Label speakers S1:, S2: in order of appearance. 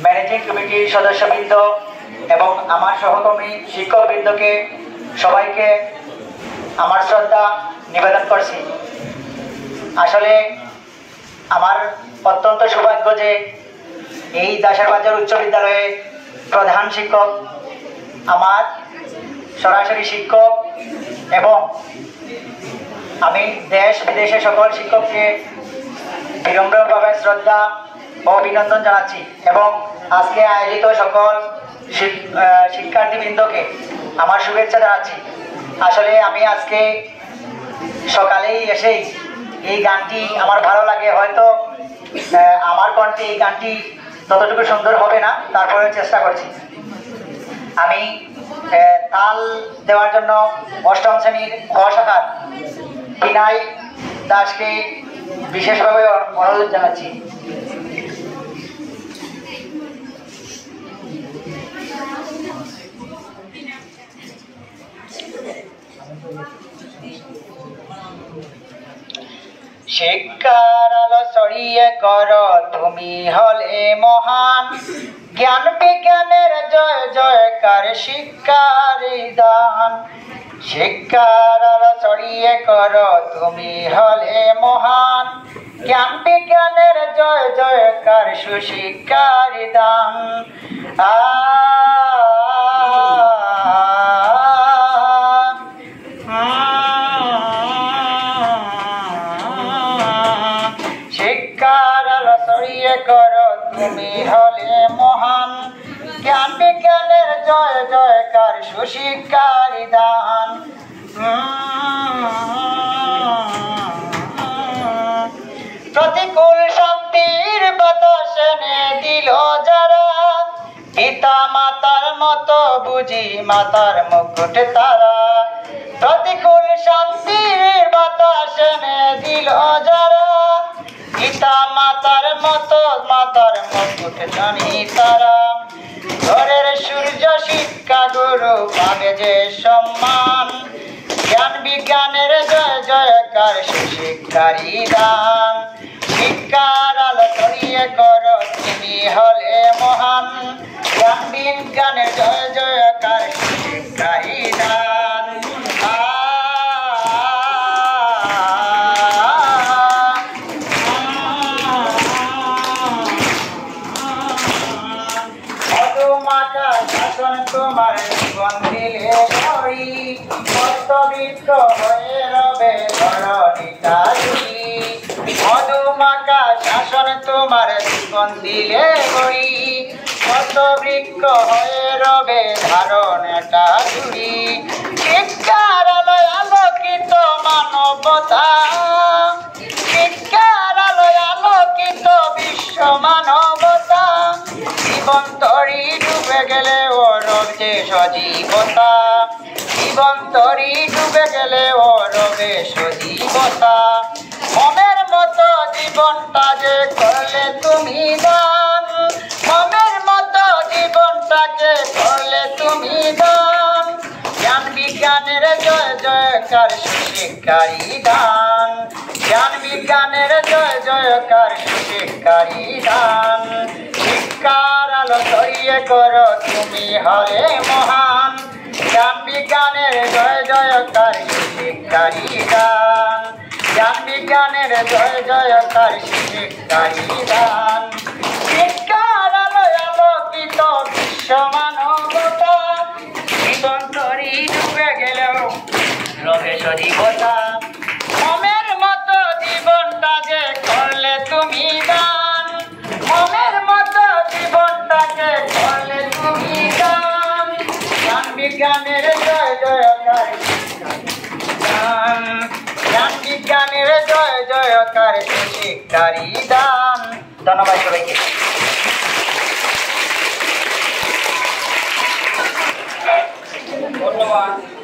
S1: Managing কমিটির সদস্যবৃন্দ এবং আমার সহকর্মী শিক্ষকবৃন্দকে সবাইকে আমার শ্রদ্ধা নিবেদন করছি। আসলে আমার অত্যন্ত সৌভাগ্য যে এই দাসেরবাজার উচ্চ বিদ্যালয়ে প্রধান শিক্ষক, আমার সরাসরি শিক্ষক এবং আমি দেশ বিদেশে সকল শিক্ষককে বিনম্রভাবে শ্রদ্ধা ও অভিনন্দন জানাচ্ছি এবং আজকে আয়োজিত সকল শিক্ষার্থীবৃন্দকে আমার শুভেচ্ছা জানাচ্ছি। আসলে আমি আজকে সকালেই এসেই এই গানটি আমার ভালো লাগে, হয়তো আমার কণ্ঠে এই গানটি ততটুকু সুন্দর হবে না, তারপরে চেষ্টা করছি। আমি তাল দেওয়ার জন্য অষ্টম শ্রেণীর খ শাখার বিনয় দাসকে বিশেষভাবে অনুরোধ জানাচ্ছি। শিক্ষার আলো ছড়িয়ে করো তুমি হলে মহান, জ্ঞান বিজ্ঞানের জয় জয়কার শিক্ষার দান। শিক্ষার আলো ছড়িয়ে করো তুমি হলে মহান, জ্ঞান বিজ্ঞানের জয় জয়কার সুশিক্ষার দান। শিক্ষার আলো ছড়িয়ে করো তুমি হলে মহান, জ্ঞান বিজ্ঞানের জয় জয়কার সুশিক্ষার দান। প্রতিকূল শান্তির বাতাস এনে দিল যারা, পিতা মাতার মতো বুঝি মাতার মুকুট তারা। প্রতিকূল শান্তির বাতাস এনে দিল যারা, পিতা মাতার মতো মাতার মুকুট জানি তারা। ঘরের সূর্য শিক্ষা গুরু পাবে যে সম্মান, জ্ঞান বিজ্ঞানের জয় জয়কার সুশিক্ষারি দান। শিক্ষার আলো ছড়িয়ে করো তুমি হলে মহান, জ্ঞান বিজ্ঞানের জয় জয়কার সুশিক্ষারি দান। শাসন তোমার জীবন দিলে গড়ি, মধ্যবিত্ত হয়ে রবে ধরণীটা জুড়ি। মধুমাখা শাসন তোমার জীবন দিলে গড়ি, মধ্যবৃক্ষ হয়ে রবে ধারণটা জুড়ি। শিক্ষার আলোয় আলোকিত মানবতা, শিক্ষার আলোয় আলোকিত বিশ্ব মানবতা। জীবন তরি ডুবে গেলে ও রবে সজীবতা, জীবন তরি ডুবে গেলে ও রবে সজীবতা। মনের মতো জীবনটা যে করলে তুমি দান, মনের মতো জীবনটাকে করলে তুমি দান। জ্ঞান বিজ্ঞানের জয় জয়কার সুশিক্ষারি দান, জ্ঞান বিজ্ঞানের জয় জয়কার সুশিক্ষারি দান। শিক্ষার আলো ছড়িয়ে করো তুমি হলে মহান, জ্ঞান বিজ্ঞানের জয় জয়কার সুশিক্ষারি দান। জ্ঞান বিজ্ঞানের জয় জয়কার সুশিক্ষারি দান। শিক্ষার আলোয় আলোকিত বিশ্ব মানবতা, জীবন তরি ডুবে গেলেও রবে সজীবতা। মমের মতো জীবনটা যে করলে তুমি দান, মমের মতো জীবনটাকে করলে তুমি দান। জ্ঞান বিজ্ঞানের জয় জয়কার দান, জ্ঞান বিজ্ঞানের জয় জয়কার সুশিক্ষারি দান। ধন্যবাদ সবাইকে। ধন্যবাদ।